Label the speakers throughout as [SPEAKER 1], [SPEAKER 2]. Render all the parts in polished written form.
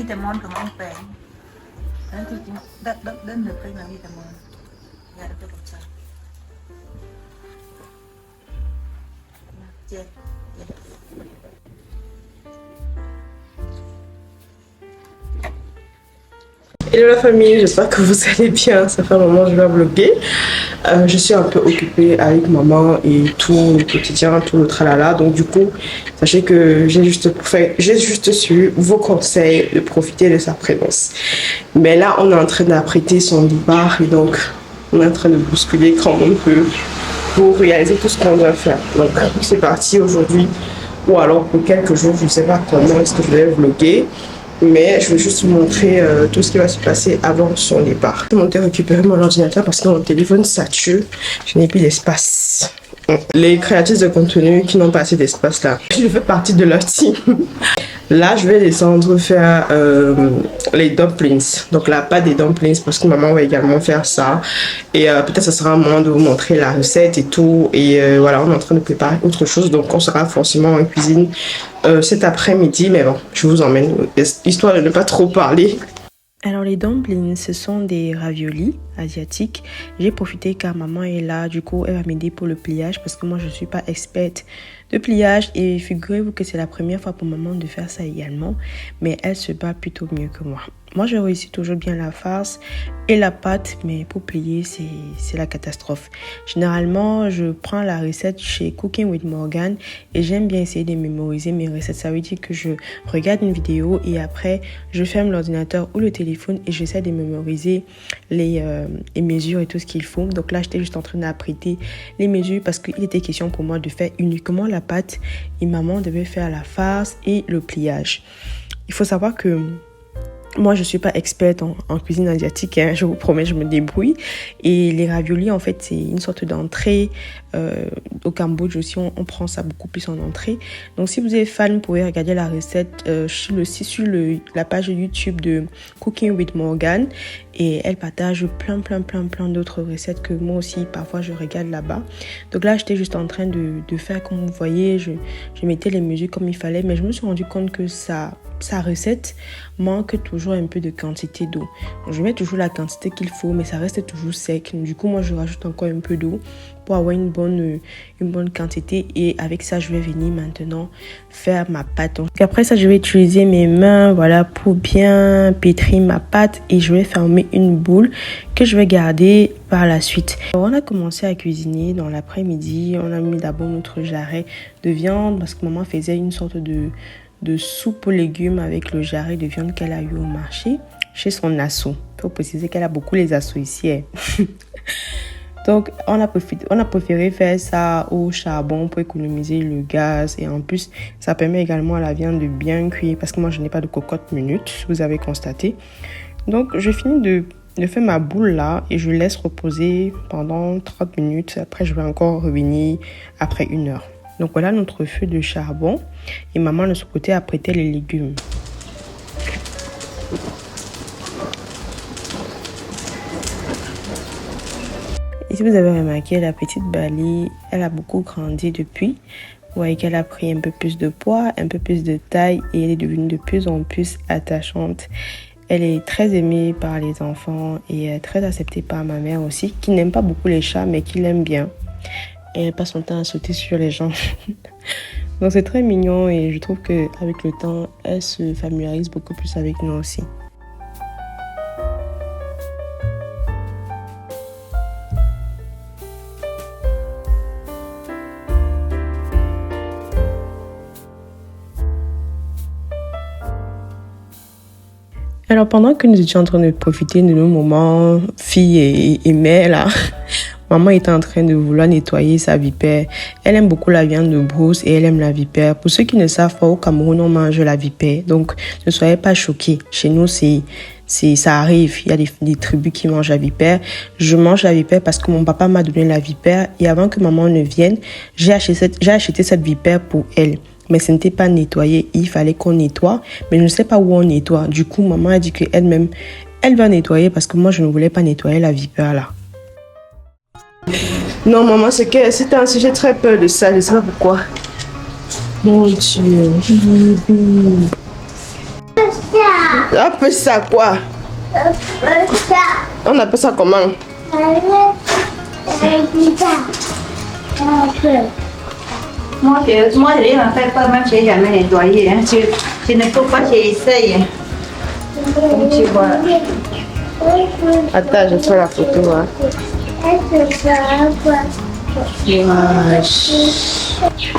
[SPEAKER 1] vitamine của món bèn. Đấy tôi chỉ đến được cái là vitamin. Dạ tôi cũng sao. Chết.
[SPEAKER 2] Hello la famille, j'espère que vous allez bien. Ça fait un moment que je vais vlogger. Je suis un peu occupée avec maman et tout le quotidien, tout le tralala. Donc du coup, sachez que j'ai juste su vos conseils de profiter de sa présence. Mais là, on est en train d'apprêter son départ et donc on est en train de bousculer comme on peut pour réaliser tout ce qu'on doit faire. Donc c'est parti aujourd'hui ou alors pour quelques jours, je ne sais pas comment est-ce que je vais vlogger. Mais je vais juste vous montrer tout ce qui va se passer avant son départ. Je vais monter récupérer mon ordinateur parce que mon téléphone sature. Je n'ai plus d'espace. Les créatrices de contenu qui n'ont pas assez d'espace là, je fais partie de leur team. Là, je vais descendre faire les dumplings. Donc la pâte des dumplings parce que maman va également faire ça. Et peut-être ça sera un moment de vous montrer la recette et tout. Et voilà, on est en train de préparer autre chose. Donc on sera forcément en cuisine cet après-midi. Mais bon, je vous emmène, histoire de ne pas trop parler.
[SPEAKER 3] Alors les dumplings, ce sont des raviolis asiatiques. J'ai profité car maman est là, du coup elle va m'aider pour le pliage parce que moi je suis pas experte de pliage et figurez-vous que c'est la première fois pour maman de faire ça également, mais elle se bat plutôt mieux que moi. Moi je réussis toujours bien la farce et la pâte, mais pour plier c'est la catastrophe. Généralement je prends la recette chez Cooking with Morgan et j'aime bien essayer de mémoriser mes recettes. Ça veut dire que je regarde une vidéo et après je ferme l'ordinateur ou le téléphone et j'essaie de mémoriser les mesures et tout ce qu'il faut. Donc là j'étais juste en train d'apprêter les mesures parce qu'il était question pour moi de faire uniquement la pâte et maman devait faire la farce et le pliage. Il faut savoir que moi, je ne suis pas experte en cuisine asiatique, hein, je vous promets, je me débrouille. Et les raviolis, en fait, c'est une sorte d'entrée. Au Cambodge aussi, on prend ça beaucoup plus en entrée. Donc, si vous êtes fan, vous pouvez regarder la recette sur la page YouTube de Cooking with Morgan. Et elle partage plein d'autres recettes que moi aussi, parfois, je regarde là-bas. Donc là, j'étais juste en train de faire comme vous voyez. Je mettais les mesures comme il fallait. Mais je me suis rendu compte que sa recette manque toujours un peu de quantité d'eau. Je mets toujours la quantité qu'il faut, mais ça reste toujours sec. Du coup, moi, je rajoute encore un peu d'eau pour avoir une bonne quantité. Et avec ça, je vais venir maintenant faire ma pâte. Donc, après ça, je vais utiliser mes mains, voilà, pour bien pétrir ma pâte. Et je vais former une boule que je vais garder par la suite. Alors, on a commencé à cuisiner dans l'après-midi. On a mis d'abord notre jarret de viande parce que maman faisait une sorte de soupe aux légumes avec le jarret de viande qu'elle a eu au marché chez son asso. Il faut préciser qu'elle a beaucoup les assos ici. Hein. Donc, on a préféré faire ça au charbon pour économiser le gaz. Et en plus, ça permet également à la viande de bien cuire parce que moi, je n'ai pas de cocotte minute, vous avez constaté. Donc, je finis de faire ma boule là et je laisse reposer pendant 30 minutes. Après, je vais encore revenir après 1 heure. Donc voilà notre feu de charbon et maman de son côté a prêté les légumes. Ici vous avez remarqué la petite Bali, elle a beaucoup grandi depuis. Vous voyez qu'elle a pris un peu plus de poids, un peu plus de taille et elle est devenue de plus en plus attachante. Elle est très aimée par les enfants et très acceptée par ma mère aussi, qui n'aime pas beaucoup les chats mais qui l'aime bien. Et elle passe son temps à sauter sur les gens. Donc c'est très mignon et je trouve qu'avec le temps, elle se familiarise beaucoup plus avec nous aussi. Alors pendant que nous étions en train de profiter de nos moments fille et mère là, maman était en train de vouloir nettoyer sa vipère. Elle aime beaucoup la viande de brousse et elle aime la vipère. Pour ceux qui ne savent pas, au Cameroun, on mange la vipère. Donc, ne soyez pas choqués. Chez nous, ça arrive. Il y a des tribus qui mangent la vipère. Je mange la vipère parce que mon papa m'a donné la vipère. Et avant que maman ne vienne, j'ai acheté cette vipère pour elle. Mais ce n'était pas nettoyé. Il fallait qu'on nettoie. Mais je ne sais pas où on nettoie. Du coup, maman a dit qu'elle-même, elle va nettoyer parce que moi, je ne voulais pas nettoyer la vipère là.
[SPEAKER 2] Non, maman, c'était un sujet très peur de ça. Je ne sais pas pourquoi. Mon Dieu. On appelle ça quoi? On appelle ça comment?
[SPEAKER 1] Moi, je ne fais pas, même si j'ai jamais nettoyé. Hein. Tu ne peux pas, tu essayes. Comme tu vois.
[SPEAKER 2] Attends, je fais la photo. Hein.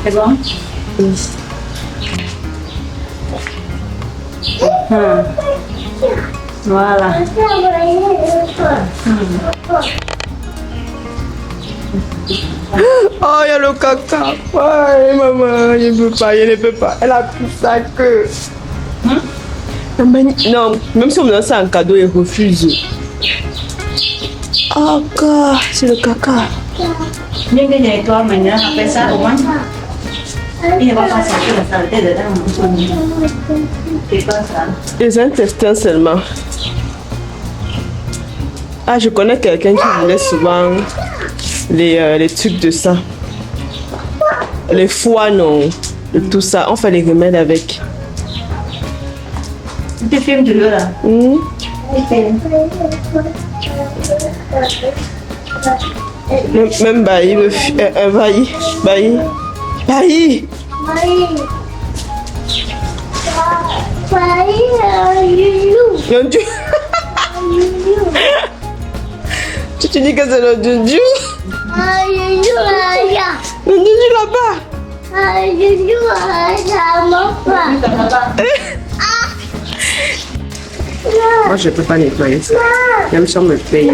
[SPEAKER 1] C'est bon? Voilà.
[SPEAKER 2] Oh, il y a le caca. Ouais, maman, je ne peux pas. Elle a plus ça que. Non, même si on me donne ça en cadeau, il refuse. Oh, God, c'est le caca.
[SPEAKER 1] Nhưng cái này con mình nó phải sao ổn il va pas sortir la saleté dedans. C'est pas ça.
[SPEAKER 2] Les intestins seulement. Ah, je connais quelqu'un qui voulait souvent les trucs de ça. Les foies, non. Et tout ça. On fait les remèdes avec.
[SPEAKER 1] Tu filmes du là.
[SPEAKER 2] Même Bailly, Bailly. Tu dis que c'est le Juju? Le Juju là-bas. Moi, je peux pas nettoyer ça. Même si on me paye.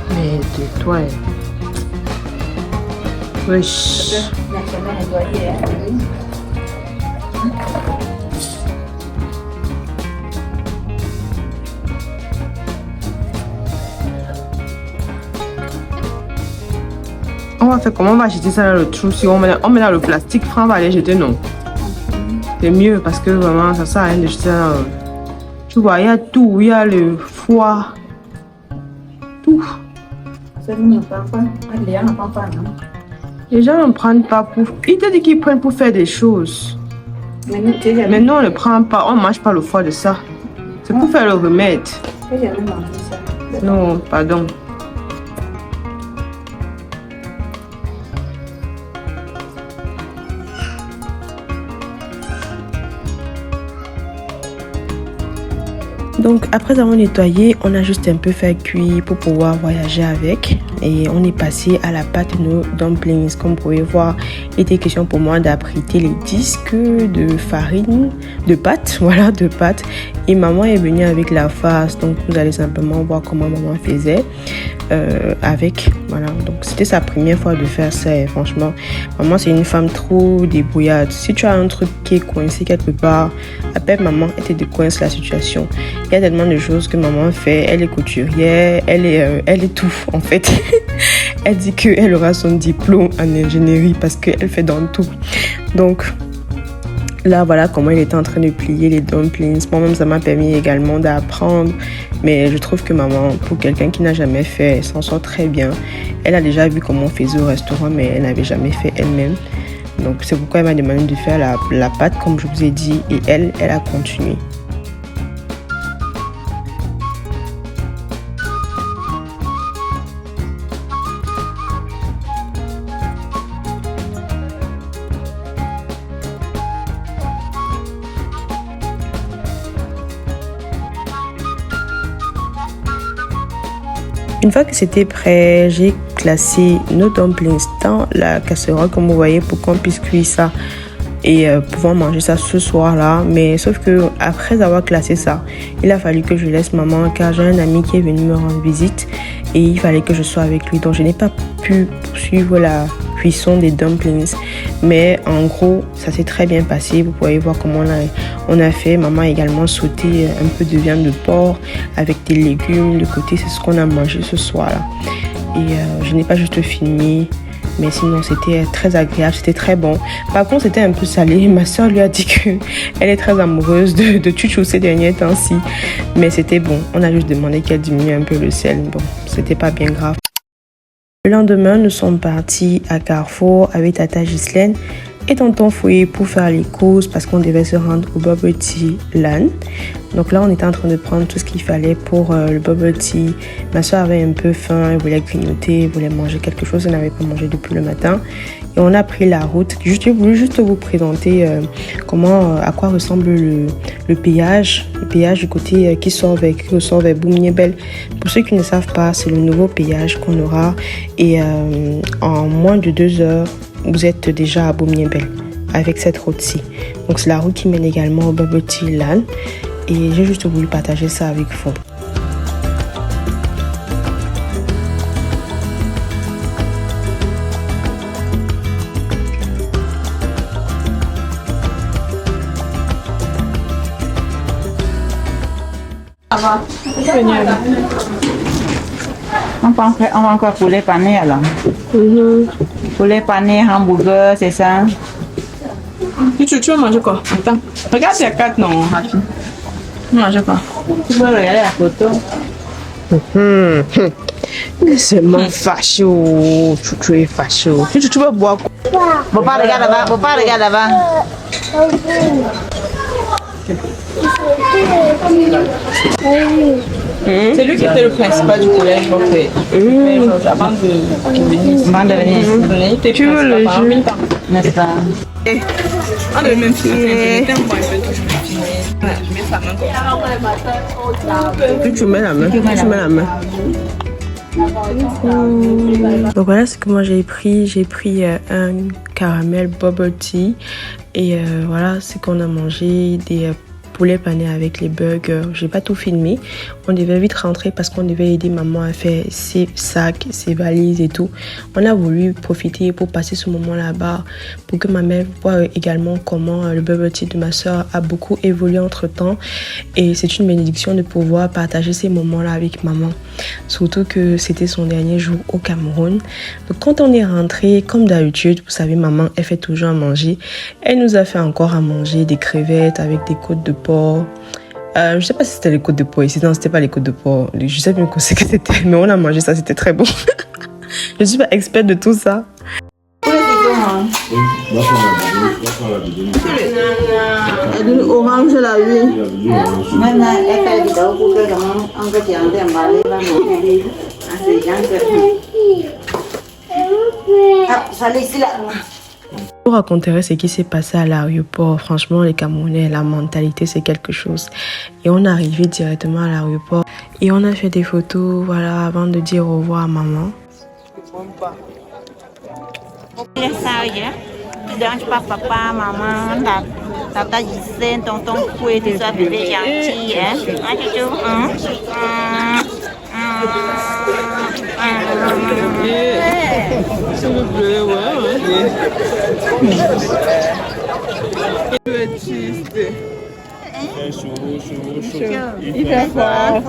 [SPEAKER 2] Mais tais-toi. Wesh. On va faire comment? On va jeter ça dans le trou. Si on met dans le plastique, Franck va aller jeter, non. C'est mieux parce que vraiment, ça sert à rien de jeter ça dans le... Tu vois, il y a tout. Il y a le foie. Tout. Les gens ne prennent pas pour... Ils te disent qu'ils prennent pour faire des choses. Mais nous, on ne prend pas. On ne mange pas le foie de ça. C'est pour faire le remède. Non, pardon.
[SPEAKER 3] Donc après avoir nettoyé, on a juste un peu fait cuire pour pouvoir voyager avec. Et on est passé à la pâte de nos dumplings. Comme vous pouvez voir, il était question pour moi d'apprêter les disques de farine, de pâte, voilà, de pâte. Et maman est venue avec la farce. Donc vous allez simplement voir comment maman faisait avec, voilà. Donc c'était sa première fois de faire ça. Et franchement, maman c'est une femme trop débrouillarde. Si tu as un truc qui est coincé quelque part, appelle maman, elle te décoince la situation. Il y a tellement de choses que maman fait. Elle est couturière, elle est tout en fait. Elle dit qu'elle aura son diplôme en ingénierie parce qu'elle fait dans tout. Donc là, voilà comment il était en train de plier les dumplings. Moi-même, ça m'a permis également d'apprendre. Mais je trouve que maman, pour quelqu'un qui n'a jamais fait, elle s'en sort très bien. Elle a déjà vu comment on faisait au restaurant, mais elle n'avait jamais fait elle-même. Donc c'est pourquoi elle m'a demandé de faire la pâte, comme je vous ai dit. Et elle a continué. Une fois que c'était prêt, j'ai classé nos dumplings dans la casserole, comme vous voyez, pour qu'on puisse cuire ça et pouvoir manger ça ce soir-là. Mais sauf que après avoir classé ça, il a fallu que je laisse maman car j'ai un ami qui est venu me rendre visite et il fallait que je sois avec lui. Donc je n'ai pas pu poursuivre cuisson des dumplings. Mais en gros, ça s'est très bien passé. Vous pouvez voir comment on a fait. Maman a également sauté un peu de viande de porc avec des légumes de côté. C'est ce qu'on a mangé ce soir-là. Et je n'ai pas juste filmé. Mais sinon, c'était très agréable, c'était très bon. Par contre, c'était un peu salé. Ma soeur lui a dit qu'elle est très amoureuse de Chouchou ces derniers temps-ci. Mais c'était bon. On a juste demandé qu'elle diminue un peu le sel. Bon, c'était pas bien grave. Le lendemain, nous sommes partis à Carrefour avec Tata Ghislaine et tonton Fouillé pour faire les courses parce qu'on devait se rendre au Bubble Tea Land. Donc là, on était en train de prendre tout ce qu'il fallait pour le bubble tea. Ma soeur avait un peu faim, elle voulait grignoter, elle voulait manger quelque chose, elle n'avait pas mangé depuis le matin. Et on a pris la route. J'ai voulu juste vous présenter à quoi ressemble le péage. Le péage du côté qui ressort vers Boumniébel. Pour ceux qui ne savent pas, c'est le nouveau péage qu'on aura. Et en moins de 2 heures, vous êtes déjà à Boumniébel avec cette route-ci. Donc c'est la route qui mène également au Bubble Tea Land. Et j'ai juste voulu partager ça avec vous.
[SPEAKER 1] On va encore poulet pané alors. Poulet pané, hamburger, c'est ça?
[SPEAKER 2] Tu vas manger quoi? Attends. Regarde, il y a 4 non, Rafi. Tu manges quoi?
[SPEAKER 1] Tu peux regarder la photo.
[SPEAKER 2] C'est mon facho. Chouchou est facho. Tu vas boire quoi?
[SPEAKER 1] Papa, regarde là-bas. Papa, regarde là-bas.
[SPEAKER 2] C'est lui qui était le principal du collège. Avant de venir. Tu veux le jus?
[SPEAKER 1] N'est-ce pas?
[SPEAKER 2] On devait même filmer. Je mets sa main comme ça. Tu mets la main. Tu mets la main.
[SPEAKER 3] Donc voilà ce que moi j'ai pris. J'ai pris un caramel bubble tea. Et voilà ce qu'on a mangé. Des poulet pané avec les burgers. J'ai pas tout filmé. On devait vite rentrer parce qu'on devait aider maman à faire ses sacs, ses valises et tout. On a voulu profiter pour passer ce moment là-bas pour que ma mère voit également comment le bubble tea de ma soeur a beaucoup évolué entre temps. Et c'est une bénédiction de pouvoir partager ces moments-là avec maman. Surtout que c'était son dernier jour au Cameroun. Donc quand on est rentré, comme d'habitude, vous savez, maman, elle fait toujours à manger. Elle nous a fait encore à manger des crevettes avec des côtes de porc. Je sais pas si c'était les côtes de porc ici. Non, c'était pas les côtes de porc. Je sais même ce que c'était, mais on a mangé ça, c'était très bon. Je suis pas experte de tout ça.
[SPEAKER 2] Orange là, oui.
[SPEAKER 1] Maintenant, elle fait des vidéos pour que comment on peut dire d'emballer la nourriture à ces gens que... Ah, ça laisse là.
[SPEAKER 3] Je vous raconterai ce qui s'est passé à l'aéroport. Franchement, les Camerounais, la mentalité, c'est quelque chose. Et on est arrivé directement à l'aéroport. Et on a fait des photos, voilà, avant de dire au revoir à maman.
[SPEAKER 1] C'est ça, tu déranges pas papa, maman, tata Ghislaine, tonton Foué, tout ça, bébé gentil, hein? Hein, Chouchou?
[SPEAKER 2] S'il vous plaît, ouais. Il fait fort.